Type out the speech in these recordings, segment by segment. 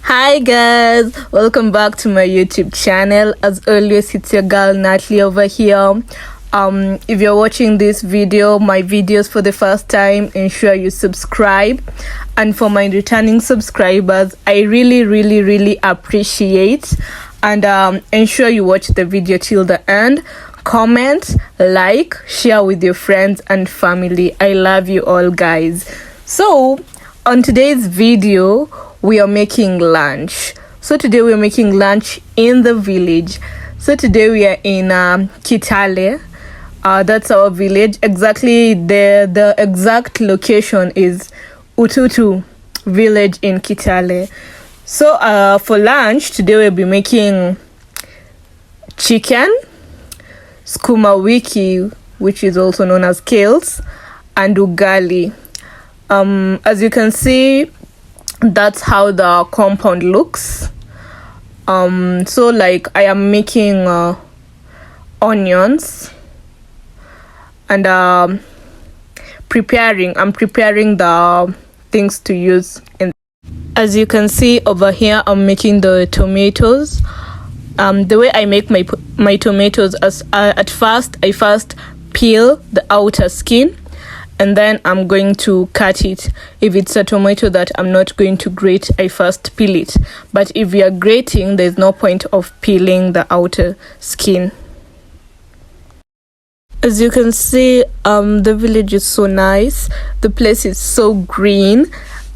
Hi guys, welcome back to my YouTube channel. As always, it's your girl Natalie over here. If you're watching this video, my videos for the first time, ensure you subscribe. And for my returning subscribers, I really appreciate. And ensure you watch the video till the end. Comment, like, share with your friends and family. I love you all, guys. So on today's video, we are making lunch. So today we're making lunch in the village. So today we are in Kitale. That's our village. Exactly, the exact location is Ututu village in Kitale. So for lunch today we'll be making chicken, skuma wiki, which is also known as kales, and ugali. As you can see, that's how the compound looks. So like I am making onions and I'm preparing the things to use in. As you can see over here, I'm making the tomatoes. The way I make my tomatoes is at first I peel the outer skin, and then I'm going to cut it. If it's a tomato that I'm not going to grate, I first peel it. But if we are grating, there's no point of peeling the outer skin. As you can see, the village is so nice. The place is so green.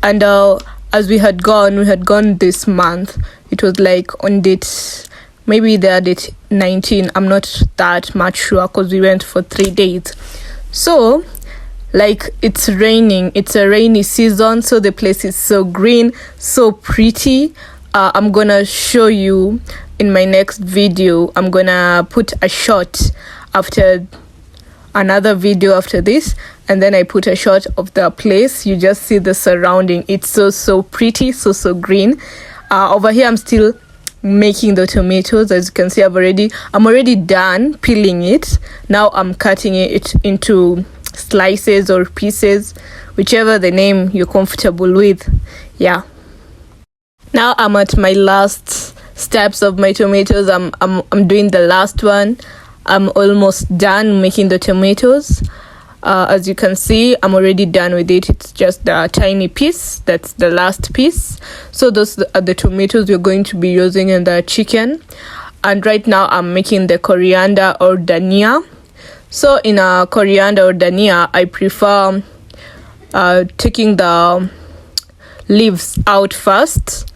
And as we had gone this month. It was like on date, maybe the date 19. I'm not that much sure because we went for 3 days. So like it's raining, it's a rainy season, so the place is so green, so pretty. I'm gonna show you in my next video. I'm gonna put a shot after another video after this, and then I put a shot of the place. You just see the surrounding. It's so pretty, so green. Over here I'm still making the tomatoes. As you can see, I'm already done peeling it. Now I'm cutting it into slices or pieces, whichever the name you're comfortable with. Yeah, now I'm at my last steps of my tomatoes. I'm doing the last one. I'm almost done making the tomatoes. As you can see, I'm already done with it. It's just the tiny piece. That's the last piece. So those are the tomatoes we're going to be using in the chicken. And right now I'm making the coriander or dania. So in a coriander or dania, I prefer taking the leaves out first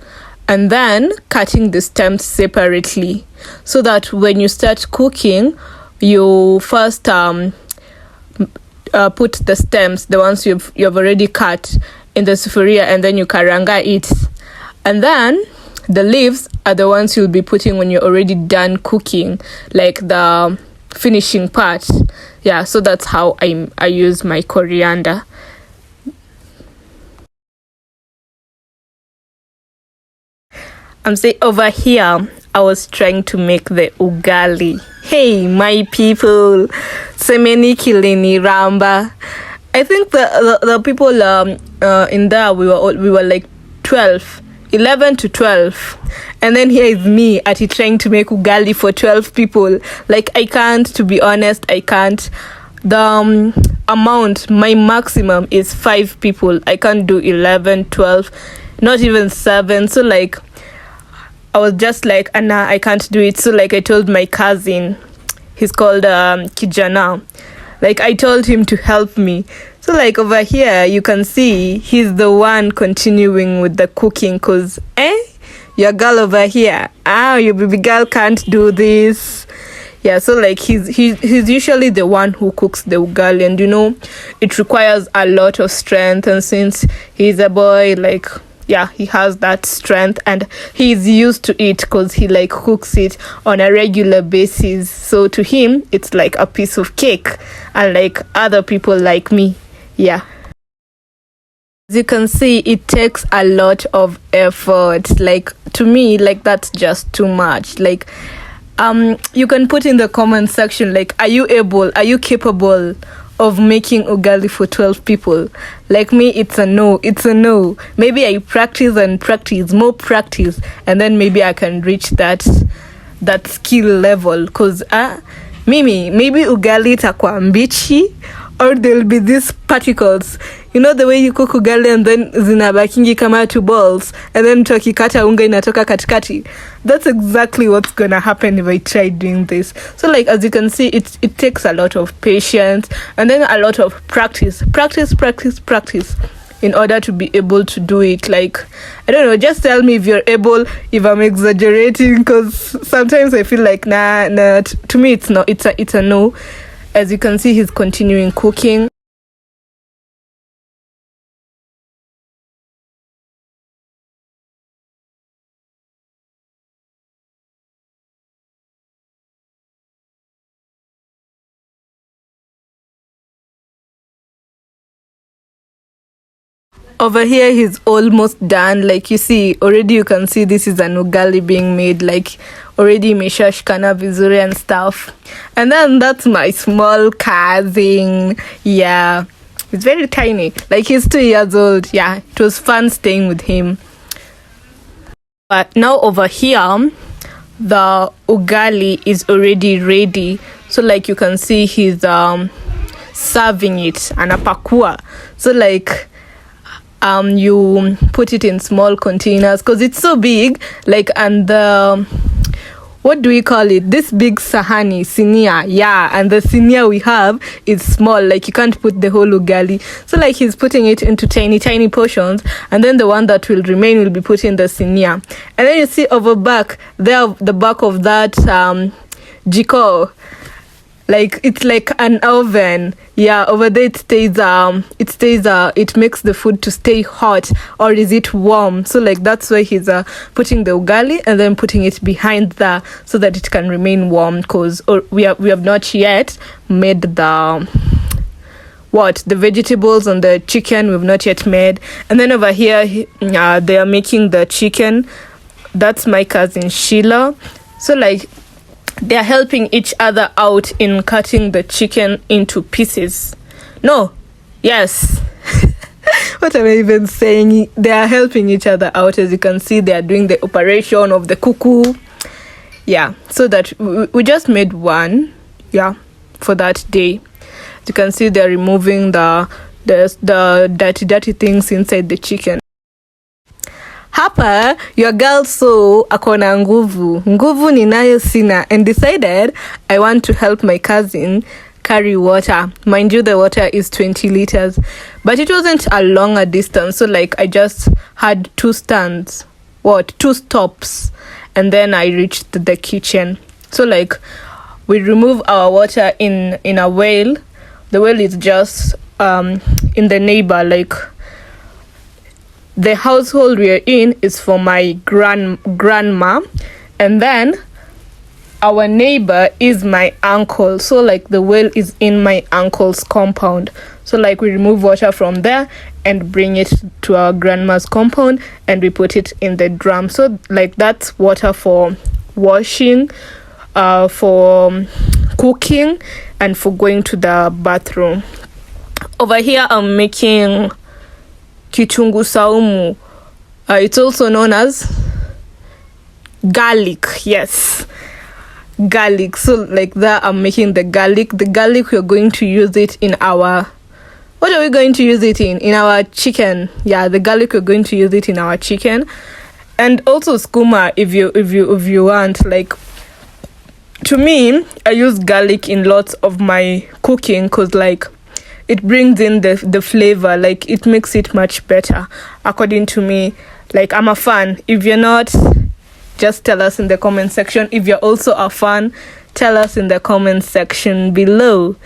and then cutting the stems separately, so that when you start cooking, you first put the stems, the ones you've already cut, in the sufuria, and then you karanga it, and then the leaves are the ones you'll be putting when you're already done cooking, like the finishing part. Yeah, so that's how I use my coriander. I'm saying over here I was trying to make the ugali. Hey my people, semeni kilini ramba. I think the people in there, we were like 11 to 12, and then here is me trying to make ugali for 12 people. Like I can't, to be honest, I can't. The amount, my maximum is 5 people. I can't do 11, 12, not even 7. So like I was just like, Anna, I can't do it. So like I told my cousin, he's called Kijana, like I told him to help me. So like over here you can see he's the one continuing with the cooking, cause your girl over here, your baby girl can't do this. Yeah, so like he's usually the one who cooks the ugali, and you know it requires a lot of strength, and since he's a boy, like yeah, he has that strength and he's used to it because he like cooks it on a regular basis. So to him it's like a piece of cake, unlike other people like me. Yeah, as you can see, it takes a lot of effort. Like to me, like that's just too much. Like you can put in the comment section, like are you capable of making ugali for 12 people. Like me, it's a no. Maybe I practice and practice, more practice, and then maybe I can reach that skill level. Because maybe ugali itakuwa mbichi, or there'll be these particles. You know the way you cook ugali and then zinabakingi kama 2 balls, and then mtu akikata unga inatoka katikati. That's exactly what's gonna happen if I try doing this. So like, as you can see, it takes a lot of patience and then a lot of practice in order to be able to do it. Like, I don't know, just tell me if you're able, if I'm exaggerating, because sometimes I feel like nah, to me it's not, it's a no. As you can see, he's continuing cooking. Over here, he's almost done. Like, you see, already you can see this is an ugali being made. Like, already imeshashikana vizuri and stuff. And then that's my small cousin. Yeah, he's very tiny. Like, he's 2 years old. Yeah, it was fun staying with him. But now over here, the ugali is already ready. So like, you can see he's serving it, anapakua. So like, you put it in small containers because it's so big, like, and the, what do we call it, this big sahani, sinia, yeah, and the sinia we have is small, like you can't put the whole ugali. So like, he's putting it into tiny portions, and then the one that will remain will be put in the sinia. And then you see over back there, the back of that jiko, like it's like an oven. Yeah, over there it makes the food to stay hot, or is it warm? So like, that's why he's putting the ugali and then putting it behind there so that it can remain warm, because we have not yet made the vegetables and the chicken. We've not yet made. And then over here they are making the chicken. That's my cousin Sheila. So like, they are helping each other out in cutting the chicken into pieces. No, yes. What am I even saying? They are helping each other out. As you can see, they are doing the operation of the cuckoo. Yeah, so that we just made one, yeah, for that day. As you can see, they're removing the dirty things inside the chicken. Hapa, your girl saw akona nguvu ninayo sina, and decided I want to help my cousin carry water. Mind you, the water is 20 liters, but it wasn't a longer distance. So like, I just had 2 stops, and then I reached the kitchen. So like, we remove our water in a well. The well is just in the neighbor, like, the household we are in is for my grandma, and then our neighbor is my uncle. So like, the well is in my uncle's compound. So like, we remove water from there and bring it to our grandma's compound, and we put it in the drum. So like, that's water for washing, for cooking, and for going to the bathroom. Over here, I'm making kichungu saumu. It's also known as garlic. Yes, garlic. So like that, I'm making the garlic. The garlic, we're going to use it in our, what are we going to use it in our chicken? Yeah, the garlic, we're going to use it in our chicken. And also skuma, if you want. Like, to me, I use garlic in lots of my cooking, because like, it brings in the flavor. Like, it makes it much better, according to me. Like, I'm a fan. If you're not, just tell us in the comment section. If you're also a fan, tell us in the comment section below.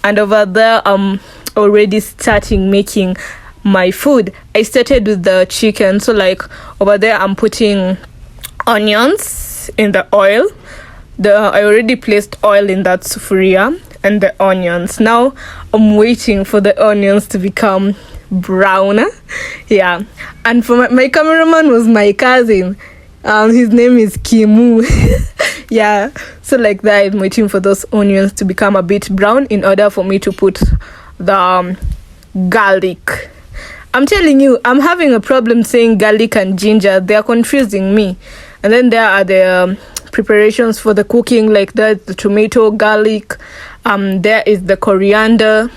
And over there, I'm already starting making my food. I started with the chicken. So like, over there, I'm putting onions in the oil. I already placed oil in that sufuria and the onions. Now I'm waiting for the onions to become brown. Yeah, and for my cameraman was my cousin. His name is Kimu. Yeah, so like that, I'm waiting for those onions to become a bit brown in order for me to put the garlic. I'm telling you, I'm having a problem saying garlic and ginger. They are confusing me. And then there are the preparations for the cooking, like that, the tomato, garlic. There is the coriander.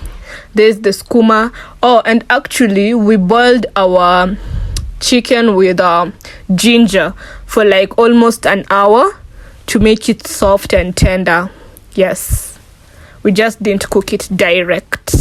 There's the skooma. Oh, and actually, we boiled our chicken with ginger for like almost an hour to make it soft and tender. Yes, we just didn't cook it direct.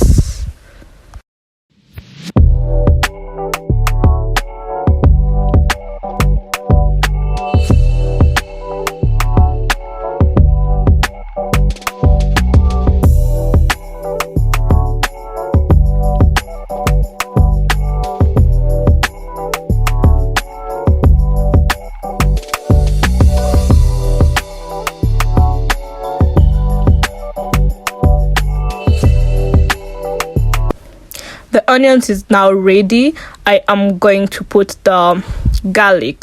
The onions is now ready. I am going to put the garlic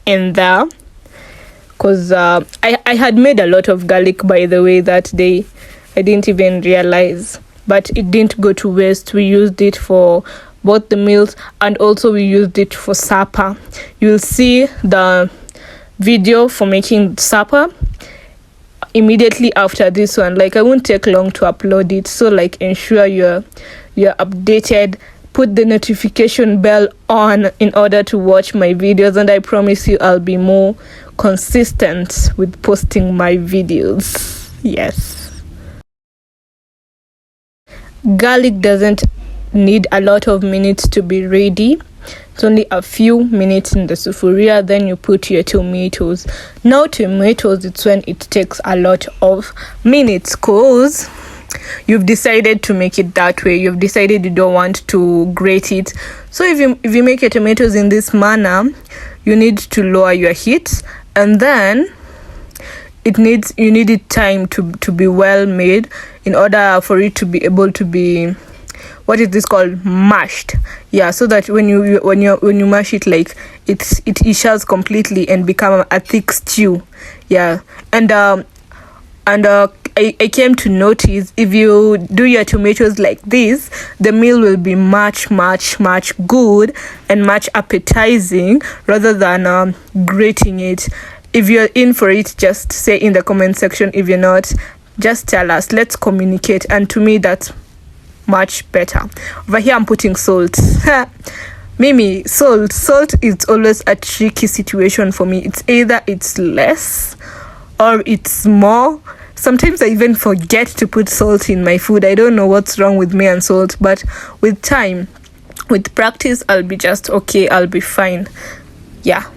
in there because I had made a lot of garlic, by the way, that day. I didn't even realize, but it didn't go to waste. We used it for both the meals and also we used it for supper. You'll see the video for making supper immediately after this one. Like, I won't take long to upload it, so like ensure you're updated. Put the notification bell on in order to watch my videos, and I promise you I'll be more consistent with posting my videos. Yes, garlic doesn't need a lot of minutes to be ready. It's only a few minutes in the sufuria. Then you put your tomatoes. Now tomatoes, it's when it takes a lot of minutes because you've decided to make it that way. You've decided you don't want to grate it. So if you make your tomatoes in this manner, you need to lower your heat, and then you need it time to be well made in order for it to be able to be, what is this called, mashed. Yeah, so that when you mash it, like it shells completely and become a thick stew. Yeah, and I came to notice if you do your tomatoes like this, the meal will be much good and much appetizing rather than grating it. If you're in for it, just say in the comment section. If you're not, just tell us. Let's communicate. And to me, that's much better. Over here, I'm putting salt. Mimi, salt is always a tricky situation for me. It's either it's less or it's more. Sometimes I even forget to put salt in my food. I don't know what's wrong with me and salt, but with time, with practice, I'll be just okay. I'll be fine. Yeah.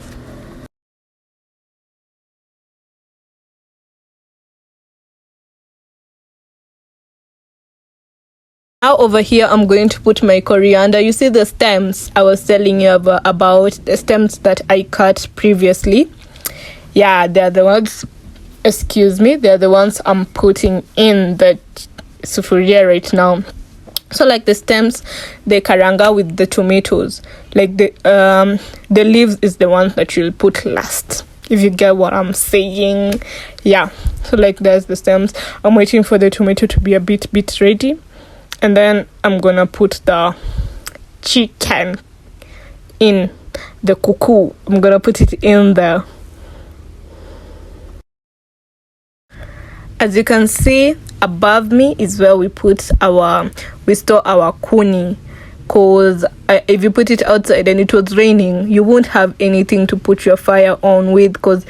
Now over here, I'm going to put my coriander. You see the stems I was telling you about, the stems that I cut previously. Yeah, they're the ones, they're the ones I'm putting in the sufuria right now. So like the stems, they karanga with the tomatoes. Like the leaves is the one that you'll put last, if you get what I'm saying. Yeah, so like there's the stems. I'm waiting for the tomato to be a bit ready. And then I'm gonna put the chicken in the cuckoo. I'm gonna put it in there. As you can see, above me is where we store our kuni. Cause if you put it outside and it was raining, you won't have anything to put your fire on with. Cause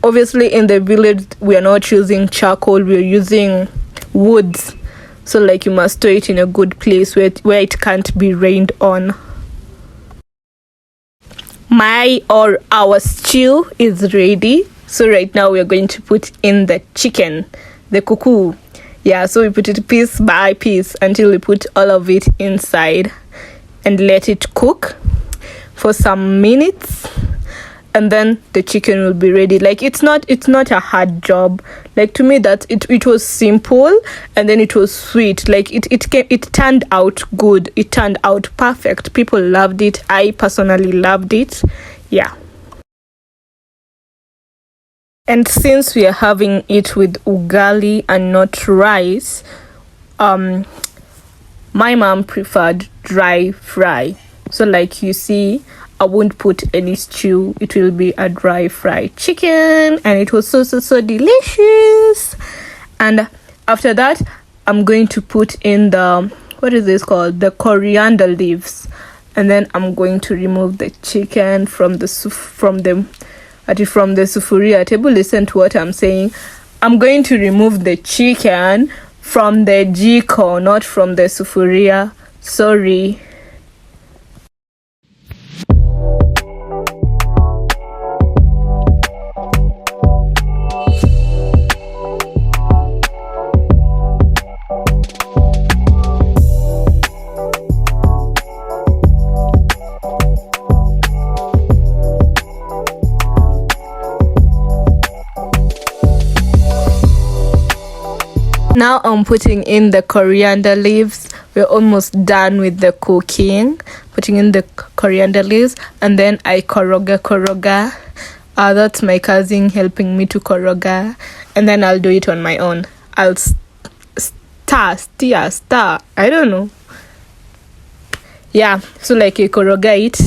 obviously in the village we are not using charcoal, we're using woods. So like you must store it in a good place where it can't be rained on. Our stew is ready. So right now we are going to put in the chicken, the cuckoo. Yeah, so we put it piece by piece until we put all of it inside and let it cook for some minutes. And then the chicken will be ready. Like it's not a hard job. Like to me that it was simple and then it was sweet. Like it turned out good. It turned out perfect. People loved it. I personally loved it. Yeah. And since we are having it with ugali and not rice, my mom preferred dry fry. So like you see, I won't put any stew. It will be a dry fried chicken, and it was so delicious. And after that, I'm going to put in the, what is this called? The coriander leaves. And then I'm going to remove the chicken from the sufuria table. Listen to what I'm saying. I'm going to remove the chicken from the jiko, not from the sufuria. Sorry. Now I'm putting in the coriander leaves. We're almost done with the cooking. Putting in the coriander leaves, and then I koroga. That's my cousin helping me to koroga, and then I'll do it on my own. I'll stir. I don't know. Yeah, so like you koroga it,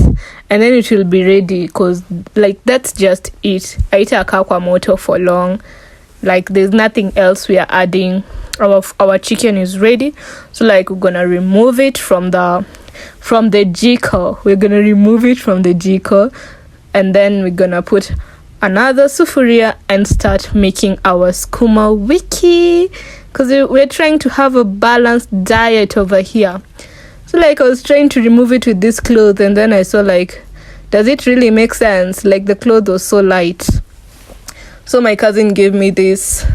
and then it will be ready, because like that's just it. Haitakaa kwa moto for long. Like there's nothing else we are adding. Our chicken is ready. So like we're gonna remove it from the jiko. We're gonna remove it from the jiko, and then we're gonna put another sufuria and start making our skuma wiki, because we're trying to have a balanced diet over here. So like I was trying to remove it with this cloth, and then I saw like, does it really make sense? Like the cloth was so light. So my cousin gave me these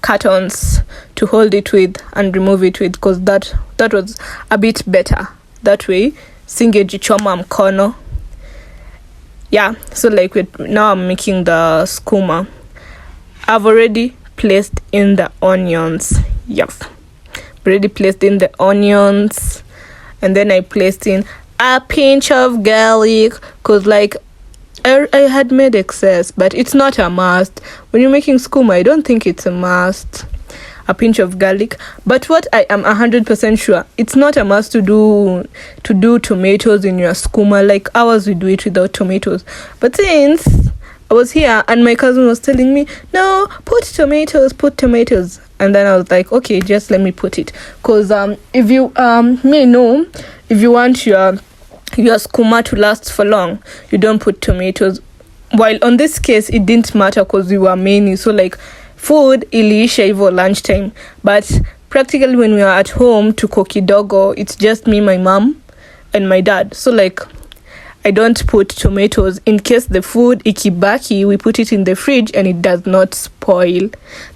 cartons to hold it with and remove it with, because that was a bit better. That way singejichoma mkono. Yeah, so like now I'm making the skuma. I've already placed in the onions. Yep, already placed in the onions, and then I placed in a pinch of garlic, because like I had made excess, but it's not a must. When you're making skuma, I don't think it's a must. A pinch of garlic. But what I am 100% sure, it's not a must to do tomatoes in your skuma. Like ours, we do it without tomatoes. But since I was here and my cousin was telling me, no, put tomatoes. And then I was like, okay, just let me put it. Because if you may know, if you want your skuma to last for long, you don't put tomatoes. While on this case it didn't matter because we were many, so like food iliisha hivyo lunchtime, but practically when we are at home to kidogo, it's just me, my mom and my dad. So like I don't put tomatoes. In case the food ikibaki, we put it in the fridge and it does not spoil.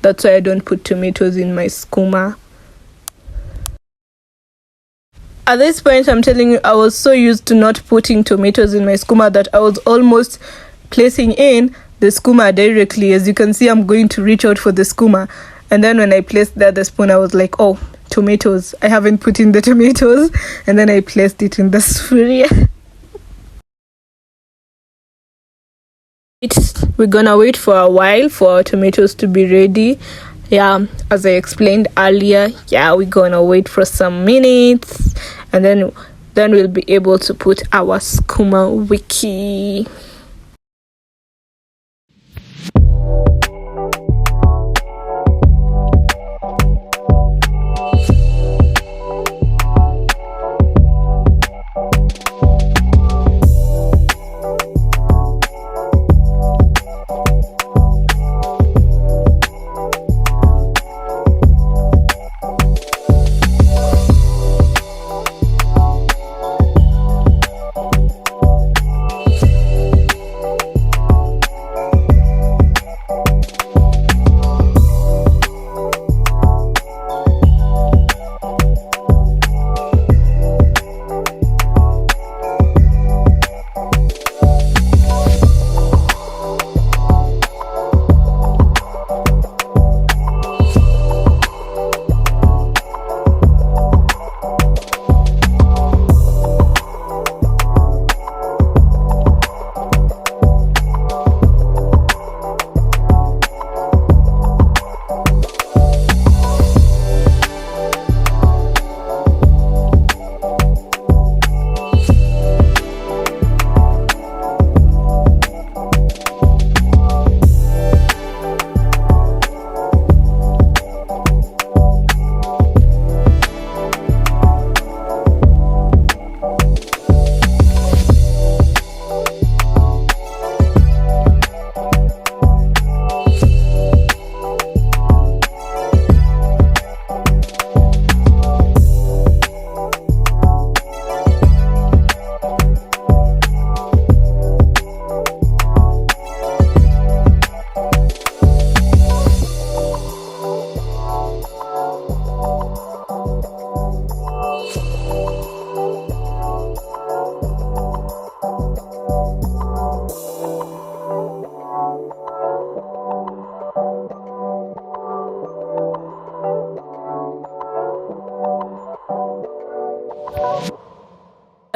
That's why I don't put tomatoes in my skuma. At this point, I'm telling you, I was so used to not putting tomatoes in my skuma that I was almost placing in the skuma directly. As you can see, I'm going to reach out for the skuma. And then when I placed the other spoon, I was like, oh, tomatoes. I haven't put in the tomatoes. And then I placed it in the sufuria. We're gonna wait for a while for our tomatoes to be ready. Yeah, as I explained earlier, yeah, we're gonna wait for some minutes, and then we'll be able to put our skuma wiki.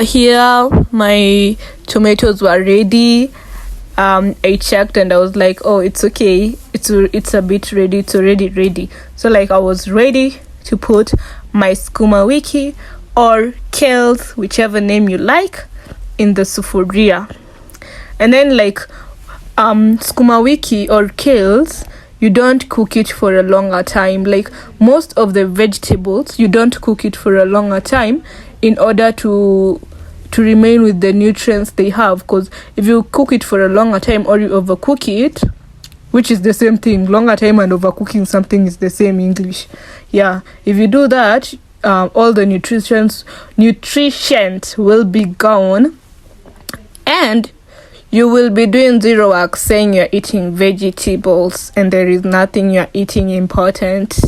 Here my tomatoes were ready. I checked and I was like, oh, it's okay, it's a bit ready, it's already ready. So like I was ready to put my skuma wiki or kales, whichever name you like, in the sufuria. And then like skuma wiki or kales, you don't cook it for a longer time. Like most of the vegetables, you don't cook it for a longer time in order to remain with the nutrients they have, because if you cook it for a longer time or you overcook it, which is the same thing, longer time and overcooking something is the same English. Yeah, if you do that, all the nutrition will be gone, and you will be doing zero work saying you're eating vegetables and there is nothing you're eating important.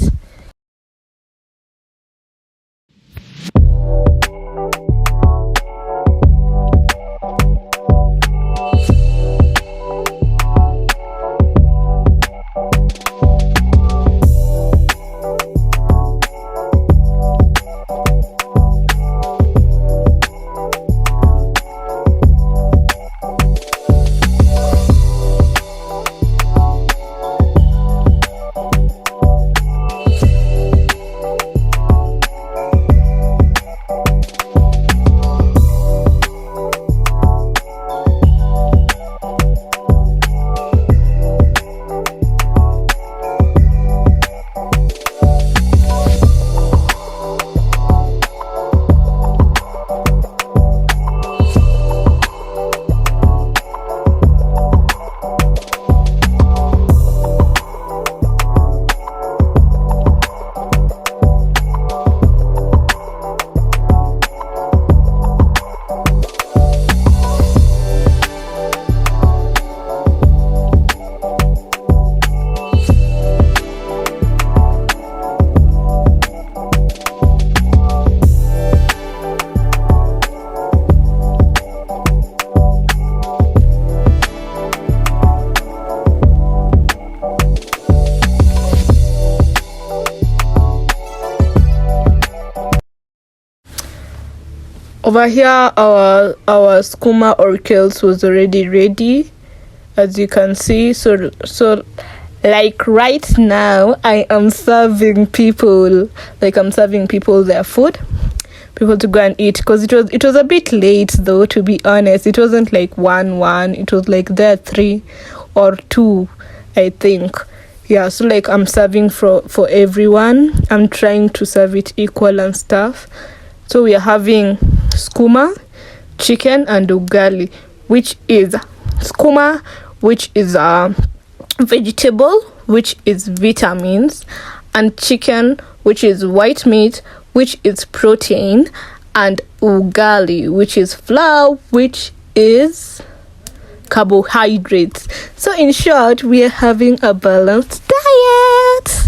Over here, our skuma or kales was already ready, as you can see. So like right now, I am serving people. Like I'm serving people their food, people to go and eat. Because it was a bit late though. To be honest, it wasn't like 1-1. It was like there 3 or 2, I think. Yeah. So like I'm serving for everyone. I'm trying to serve it equal and stuff. So we are having skuma, chicken, and ugali, which is skuma, which is a vegetable, which is vitamins, and chicken, which is white meat, which is protein, and ugali, which is flour, which is carbohydrates. So in short, we are having a balanced diet.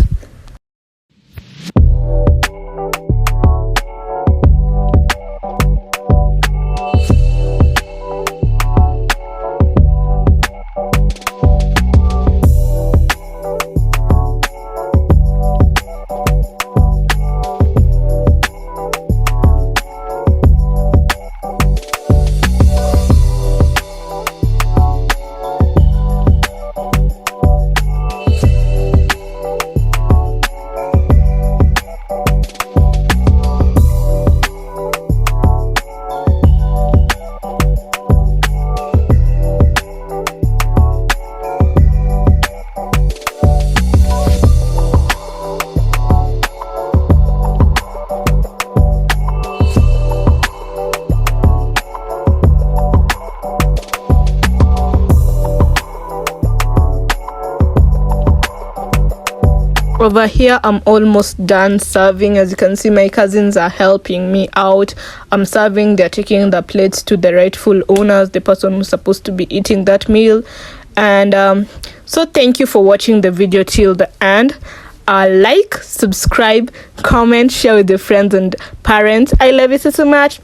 Over here, I'm almost done serving. As you can see, my cousins are helping me out. I'm serving, they're taking the plates to the rightful owners, the person who's supposed to be eating that meal. And so thank you for watching the video till the end. Like, subscribe, comment, share with your friends and parents. I love you so much.